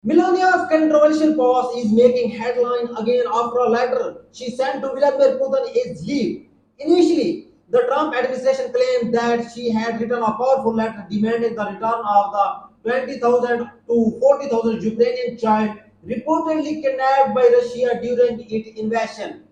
Melania's controversial post is making headline again after a letter she sent to Vladimir Putin is leaked. Initially, the Trump administration claimed that she had written a powerful letter demanding the return of the 20,000 to 40,000 Ukrainian child reportedly kidnapped by Russia during its invasion.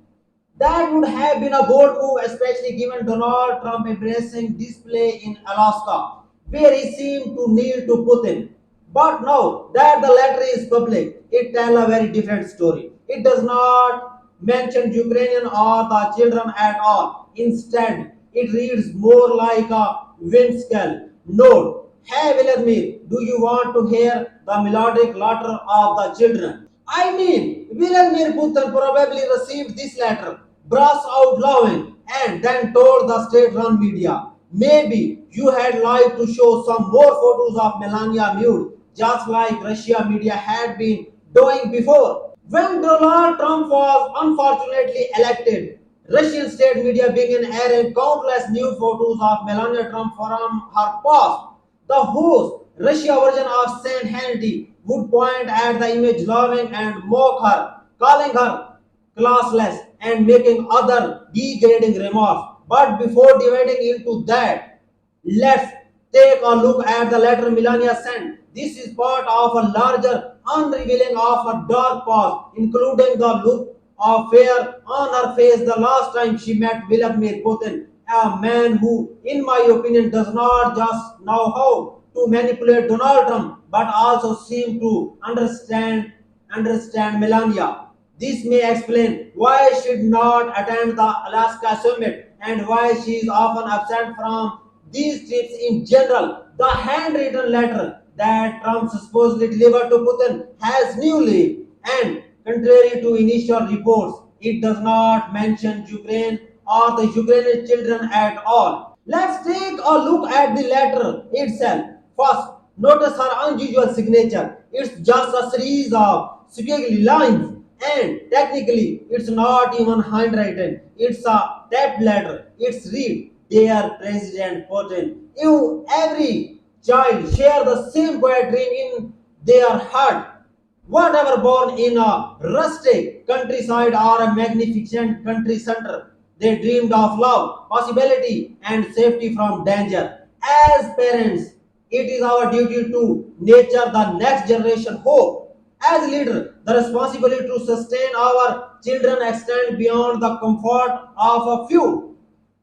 That would have been a bold move, especially given Donald Trump embracing display in Alaska, where he seemed to kneel to Putin. But now that the letter is public, it tells a very different story. It does not mention Ukrainian or the children at all. Instead, it reads more like a whimsical note. Hey Vladimir, do you want to hear the melodic laughter of the children? I mean, Vladimir Putin probably received this letter, burst out laughing, and then told the state-run media, maybe you had liked to show some more photos of Melania nude, just like Russia media had been doing before. When Donald Trump was unfortunately elected, Russian state media began airing countless nude photos of Melania Trump from her past. The host, Russia version of Saint Hannity, would point at the image laughing and mock her, calling her classless and making other degrading remarks. But before dividing into that, let's take a look at the letter Melania sent. This is part of a larger unrevealing of her dark past, including the look of fear on her face the last time she met Vladimir Putin, a man who, in my opinion, does not just know how to manipulate Donald Trump, but also seem to understand Melania. This may explain why she did not attend the Alaska summit and why she is often absent from these trips in general. The handwritten letter that Trump supposedly delivered to Putin has newly and contrary to initial reports, it does not mention Ukraine or the Ukrainian children at all. Let's take a look at the letter itself. First, notice her unusual signature. It's just a series of squiggly lines, and technically, it's not even handwritten. It's a tapped letter. It's read, Dear President Putin. You, every child, share the same quiet dream in their heart. Whatever born in a rustic countryside or a magnificent country center, they dreamed of love, possibility, and safety from danger. As parents, it is our duty to nurture the next generation hope. As leader, the responsibility to sustain our children extend beyond the comfort of a few.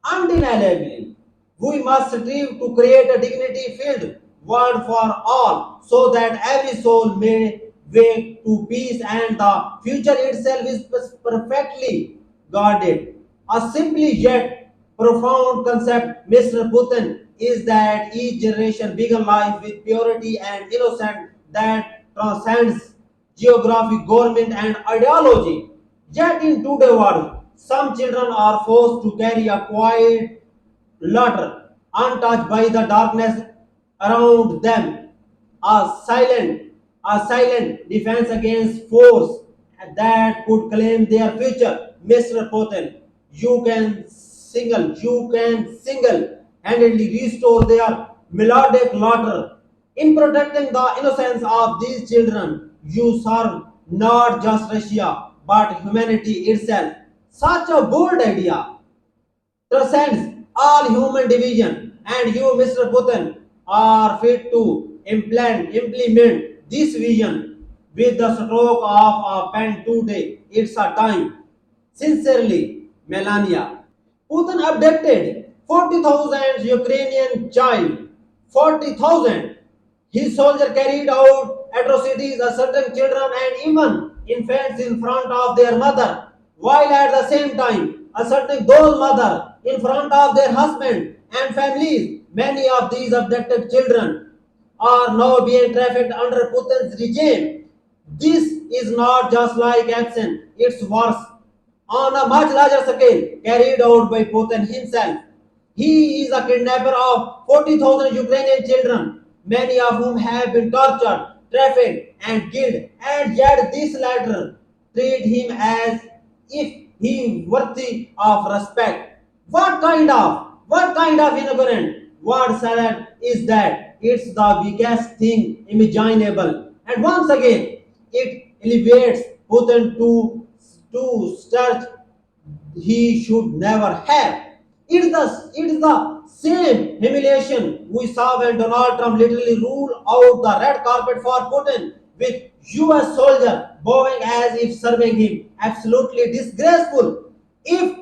Undeniably, we must strive to create a dignity-filled world for all so that every soul may wake to peace and the future itself is perfectly guarded. A simply yet profound concept, Mr. Putin, is that each generation begins life with purity and innocence that transcends geography, government, and ideology. Yet in today's world, some children are forced to carry a quiet ladder, untouched by the darkness around them, a silent defense against force that could claim their future. Mr. Putin, you can single-handedly restore their melodic laughter. In protecting the innocence of these children, you serve not just Russia but humanity itself. Such a bold idea transcends all human division, and you, Mr. Putin, are fit to implement this vision with the stroke of a pen today. It's a time. Sincerely, Melania. Putin abducted 40,000 Ukrainian child. 40,000. His soldier carried out atrocities, assaulting children and even infants in front of their mother, while at the same time assaulting those mothers in front of their husband and families. Many of these abducted children are now being trafficked under Putin's regime. This is not just like action, it's worse on a much larger scale carried out by Putin himself. He is a kidnapper of 40,000 Ukrainian children, many of whom have been tortured, trafficked, and killed, and yet this latter treat him as if he worthy of respect. What kind of ignorant word salad is that? It's the weakest thing imaginable. And once again, It elevates Putin to search he should never have. It is the same humiliation we saw when Donald Trump literally ruled out the red carpet for Putin with US soldier bowing as if serving him. Absolutely disgraceful. If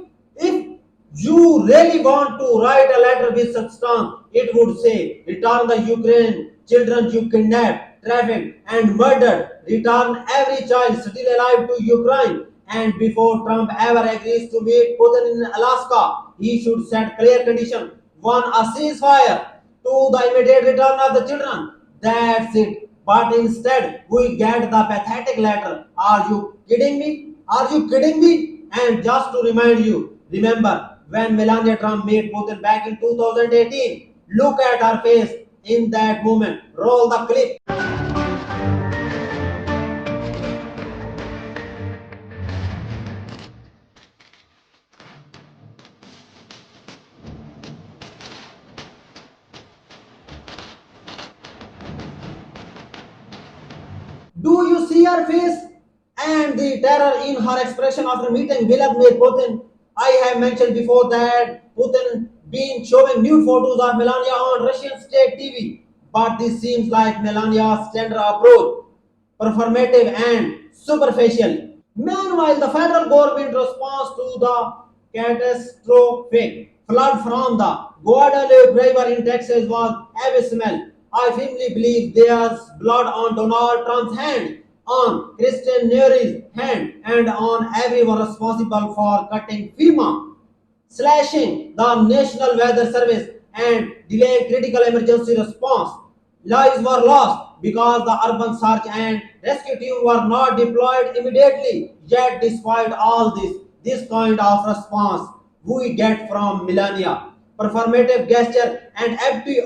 you really want to write a letter with substance, it would say, return the Ukraine children you kidnapped, trafficked, and murdered. Return every child still alive to Ukraine. And before Trump ever agrees to meet Putin in Alaska, he should set clear condition. One, a ceasefire. Two, the immediate return of the children. That's it. But instead, we get the pathetic letter. Are you kidding me? Are you kidding me? And just to remind you, remember when Melania Trump met Putin back in 2018? Look at her face in that moment. Roll the clip. Do you see her face and the terror in her expression after meeting Vladimir Putin? I have mentioned before that Putin been showing nude photos of Melania on Russian state TV, but this seems like Melania's tender approach, performative and superficial. Meanwhile, the federal government response to the catastrophic flood from the Guadalupe River in Texas was abysmal. I firmly believe there's blood on Donald Trump's hand, on Christian Neri's hand, and on everyone responsible for cutting FEMA, slashing the National Weather Service, and delaying critical emergency response. Lives were lost because the urban search and rescue team were not deployed immediately. Yet, despite all this kind of response we get from Melania, performative gesture and empty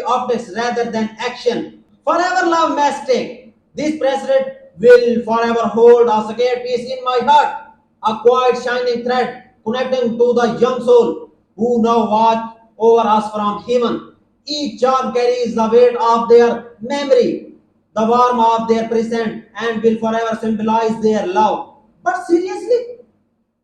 optics rather than action. Forever love mistake. This president will forever hold a sacred piece in my heart, a quiet shining thread connecting to the young soul who now watch over us from heaven. Each charm carries the weight of their memory, the warmth of their present, and will forever symbolize their love. But seriously,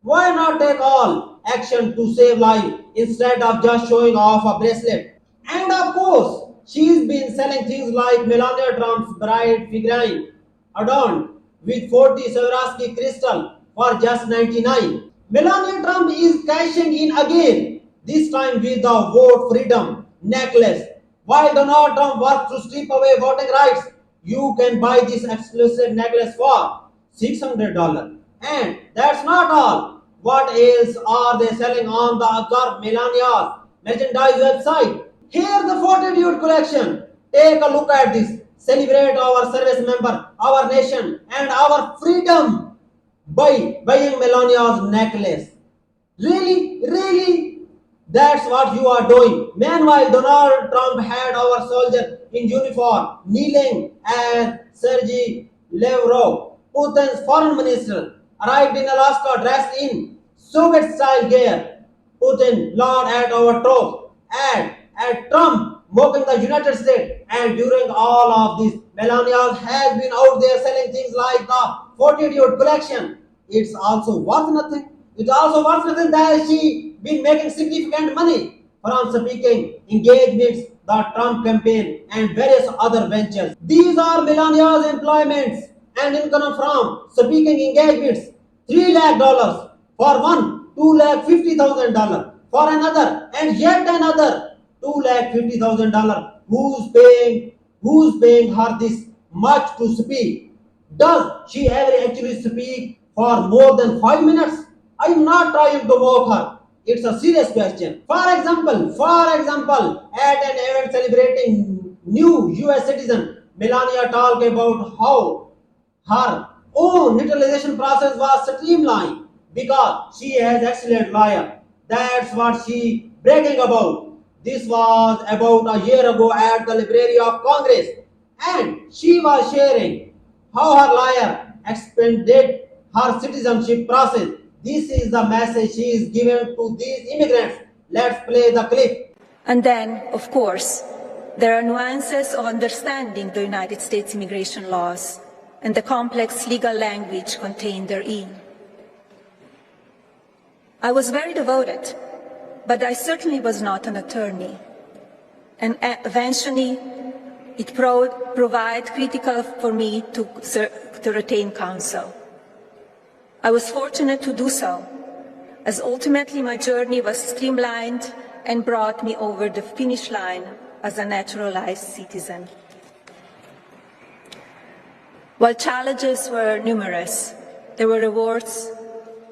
why not take all action to save life instead of just showing off a bracelet? And of course, she's been selling things like Melania Trump's bride figurine, adorned with 40 Swarovski crystal for just 99. Melania Trump is cashing in again, this time with the vote freedom necklace. While Donald Trump works to strip away voting rights, you can buy this exclusive necklace for $600. And that's not all. What else are they selling on the Observe Melania's merchandise website? Here's the Fortitude collection. Take a look at this. Celebrate our service member, our nation, and our freedom by buying Melania's necklace. Really? Really? That's what you are doing. Meanwhile, Donald Trump had our soldier in uniform kneeling as Sergei Lavrov, Putin's foreign minister, arrived in Alaska dressed in Soviet style gear. Putin laughed at our troops, at Trump mocking the United States, and during all of this, Melania has been out there selling things like the Fortitude collection. It's also worth nothing. It's also worth nothing that she been making significant money from speaking engagements, the Trump campaign, and various other ventures. These are Melania's employments and income from speaking engagements. $3 lakh for one, $2,50,000 for another, and yet another $2,50,000. Who's paying her this much to speak? Does she ever actually speak for more than 5 minutes? I'm not trying to mock her. It's a serious question. For example, at an event celebrating new US citizen, Melania talked about how her own naturalization process was streamlined because she has excellent lawyer. That's what she bragging about. This was about a year ago at the Library of Congress, and she was sharing how her lawyer expanded her citizenship process. This is the message she is giving to these immigrants. Let's play the clip. And then, of course, there are nuances of understanding the United States immigration laws and the complex legal language contained therein. I was very devoted, but I certainly was not an attorney. And eventually, it proved critical for me to retain counsel. I was fortunate to do so, as ultimately my journey was streamlined and brought me over the finish line as a naturalized citizen. While challenges were numerous, the rewards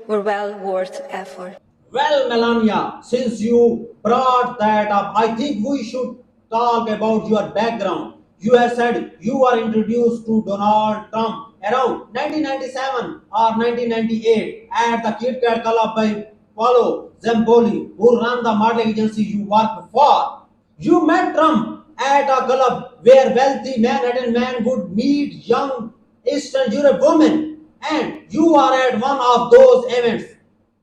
were well worth effort. Well, Melania, since you brought that up, I think we should talk about your background. You have said you were introduced to Donald Trump around 1997 or 1998 at the Kit Kat Club by Paolo Zamboli, who ran the modeling agency you worked for. You met Trump at a club where wealthy Manhattan men would meet young Eastern Europe women, and you are at one of those events.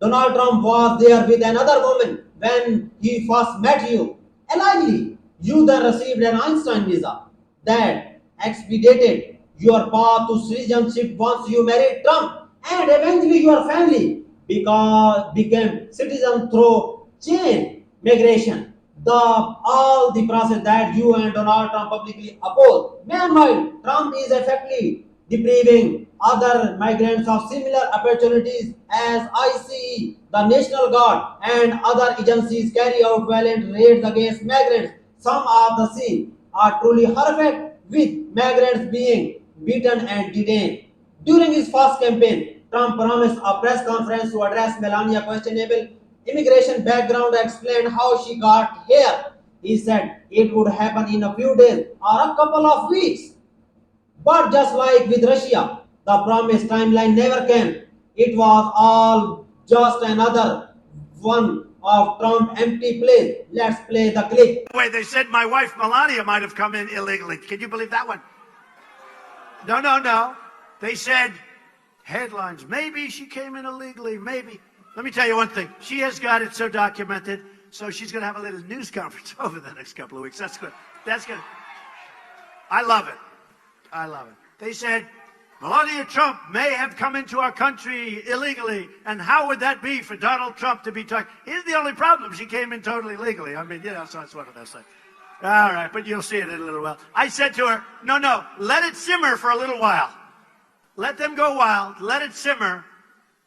Donald Trump was there with another woman when he first met you. Allegedly, you then received an Einstein visa that expedited your path to citizenship once you married Trump, and eventually your family became citizen through chain migration. All the process that you and Donald Trump publicly oppose. Meanwhile, Trump is effectively depriving other migrants of similar opportunities as ICE, the National Guard, and other agencies carry out violent raids against migrants. Some of the scenes are truly horrific, with migrants being beaten and detained. During his first campaign, Trump promised a press conference to address Melania's questionable immigration background and explain how she got here. He said it would happen in a few days or a couple of weeks. But just like with Russia, the promised timeline never came. It was all just another one of Trump's empty plays. Let's play the clip. Wait, they said my wife Melania might have come in illegally. Can you believe that one? No. They said headlines. Maybe she came in illegally. Maybe. Let me tell you one thing. She has got it so documented, so she's going to have a little news conference over the next couple of weeks. That's good. That's good. I love it. They said Melania Trump may have come into our country illegally, and how would that be for Donald Trump to be talking? Here's the only problem. She came in totally legally. I mean, so it's one of those things. All right, but you'll see it in a little while. I said to her, no, let it simmer for a little while. Let them go wild, let it simmer,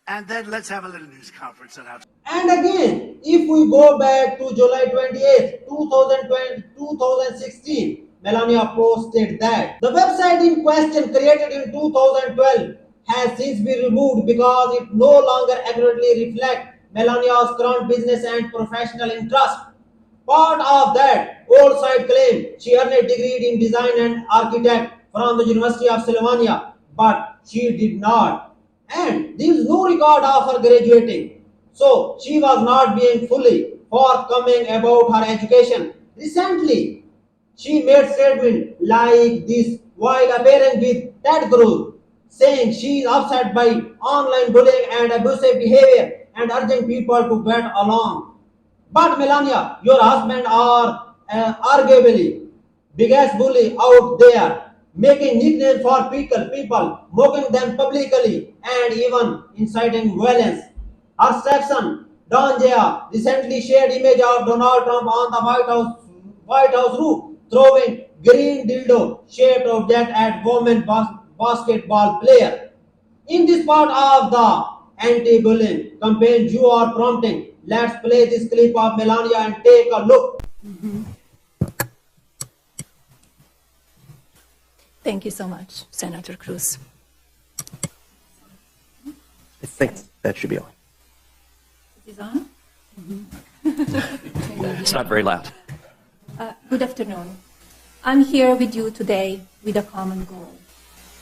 and then let's have a little news conference. And again, if we go back to July 28th, 2016, Melania posted that the website in question, created in 2012, has since been removed because it no longer accurately reflects Melania's current business and professional interest. Part of that old site claimed she earned a degree in design and architect from the University of Pennsylvania, but she did not. And there is no record of her graduating. So she was not being fully forthcoming about her education. Recently, she made statements like this while appearing with Ted Cruz, saying she is upset by online bullying and abusive behavior and urging people to get along. But Melania, your husband are arguably biggest bully out there, making nicknames for people, mocking them publicly, and even inciting violence. Her stepson, Don Jaya, recently shared image of Donald Trump on the White House roof, throwing green dildo shaped object at women basketball player. In this part of the anti-bullying campaign you are prompting, let's play this clip of Melania and take a look. Thank you so much, Senator Cruz. I think that should be on. Is it on? It's not very loud. Good afternoon. I'm here with you today with a common goal: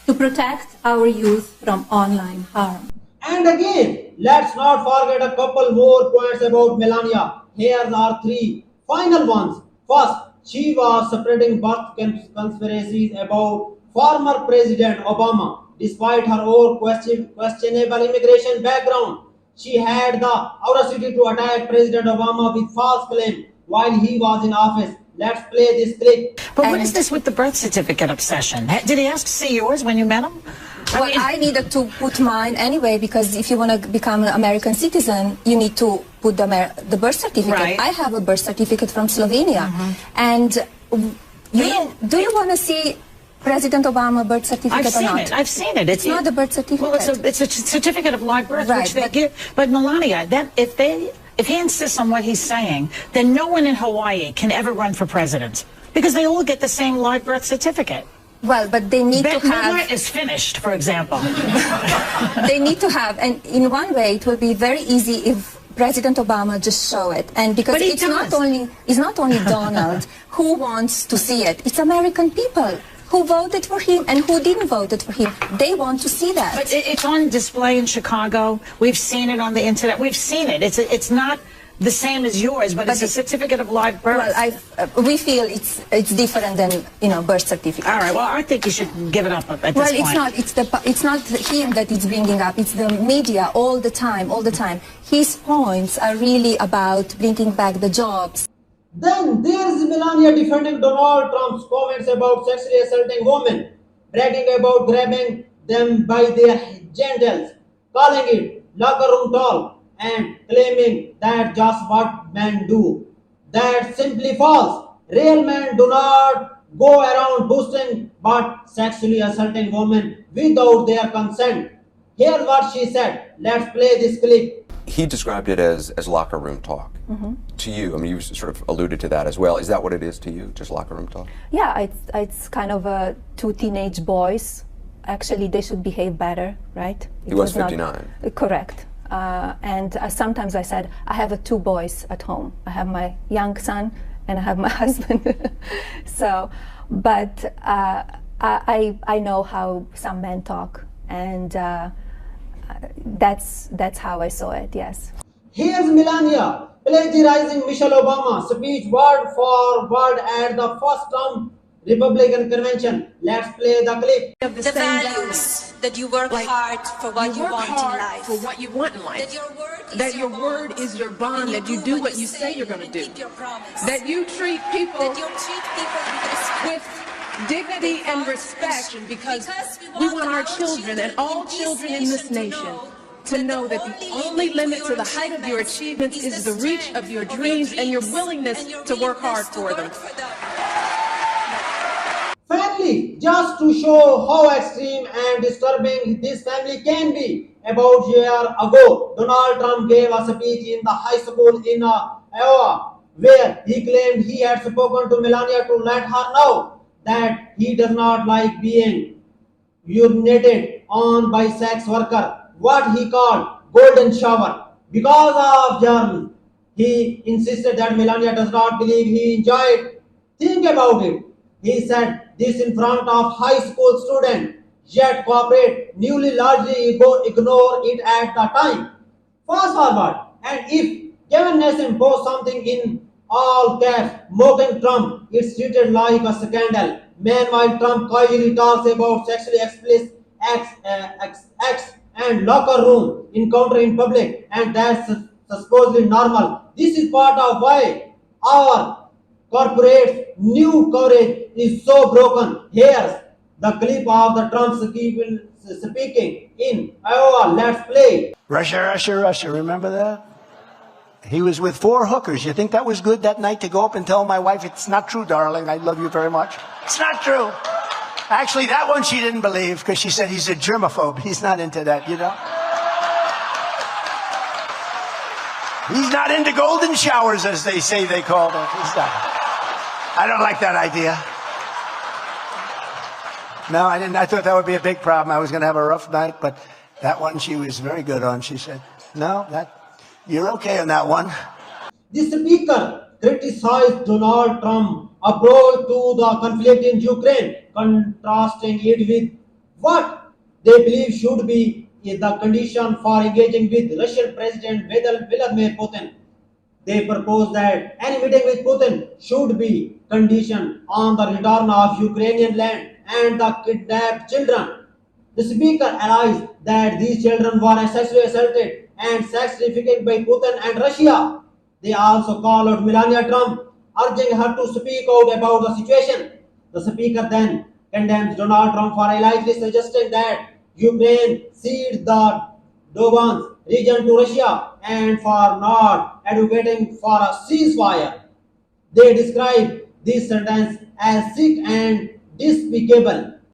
to protect our youth from online harm. And again, let's not forget a couple more points about Melania. Here are three final ones. First, she was spreading birth conspiracies about former President Obama. Despite her own questionable immigration background, she had the audacity to attack President Obama with false claims while he was in office. Let's play this clip. But what is this with the birth certificate obsession? Did he ask to see yours when you met him? Well, I needed to put mine anyway because if you want to become an American citizen, you need to put the birth certificate. Right. I have a birth certificate from Slovenia. And do you want to see President Obama birth certificate or not? I've seen it. It's not the birth certificate. Well, it's a certificate of live birth, Right, which they give. But Melania, if he insists on what he's saying, then no one in Hawaii can ever run for president because they all get the same live birth certificate. Well, but they need to Bette Midler have... is finished, for example. They need to have, and in one way, it will be very easy if President Obama just show it, and because But he it's not only Donald who wants to see it. It's American people who voted for him and who didn't vote for him. They want to see that. But it's on display in Chicago. We've seen it on the internet. We've seen it. It's not the same as yours, but it's a certificate of live birth. Well, we feel it's different than birth certificate. All right. Well, I think you should give it up at this Well, point. it's not. It's not him that it's bringing up. It's the media all the time. His points are really about bringing back the jobs. Then there's Melania defending Donald Trump's comments about sexually assaulting women, bragging about grabbing them by their genitals, calling it locker room talk, and claiming that just what men do. That's simply false. Real men do not go around boasting but sexually assaulting women without their consent. Here's what she said. Let's play this clip. He described it as locker room talk. To you, I mean, you sort of alluded to that as well. Is that what it is to you, just locker room talk? Yeah, it's kind of two teenage boys. Actually, they should behave better, right? He was 59. Correct. And sometimes I said, I have two boys at home. I have my young son and I have my husband. So, but I know how some men talk, and that's how I saw it. Yes. Here's Melania plagiarizing Michelle Obama's speech word for word at the first Trump Republican convention. Let's play the clip. The values that you work hard for what you want in life. For what you want in life. That your word is your bond. That your word is your bond. That you do what you say you're going to do. Keep your promise. That you treat people with dignity and respect, because we want our children and all children in this nation to know that the only limit to the height of your achievements is the reach of your dreams and your willingness to work hard for them. Finally, just to show how extreme and disturbing this family can be, about a year ago, Donald Trump gave a speech in the high school in Iowa, where he claimed he had spoken to Melania to let her know that he does not like being urinated on by sex worker, what he called golden shower, because of germs. He insisted that Melania does not believe he enjoyed. Think about it. He said this in front of high school students, yet corporate newly largely ignore it at the time. Fast forward, and if Kevin Nation posts something in all caps mocking Trump, it's treated like a scandal. Meanwhile, Trump casually talks about sexually explicit acts and locker room encounter in public, and that's supposedly normal. This is part of why our corporate new coverage is so broken. Here's the clip of the Trump speaking in Iowa. Let's play. Russia, Russia, Russia. Remember that? He was with 4 hookers. You think that was good that night to go up and tell my wife, it's not true, darling, I love you very much? It's not true. Actually, that one she didn't believe because she said he's a germaphobe. He's not into that, you know? He's not into golden showers, as they say they call them. He's not. I don't like that idea. No, I didn't. I thought that would be a big problem. I was going to have a rough night, but that one she was very good on. She said, no, you're okay on that one. The speaker criticized Donald Trump's approach to the conflict in Ukraine, contrasting it with what they believe should be the condition for engaging with Russian President Vladimir Putin. They propose that any meeting with Putin should be conditioned on the return of Ukrainian land and the kidnapped children. The speaker alleged that these children were sexually assaulted and sex trafficked by Putin and Russia. They also called out Melania Trump, urging her to speak out about the situation. The speaker then condemns Donald Trump for allegedly suggesting that Ukraine ceded the Donbas region to Russia and for not advocating for a ceasefire. They describe this sentence as sick and despicable.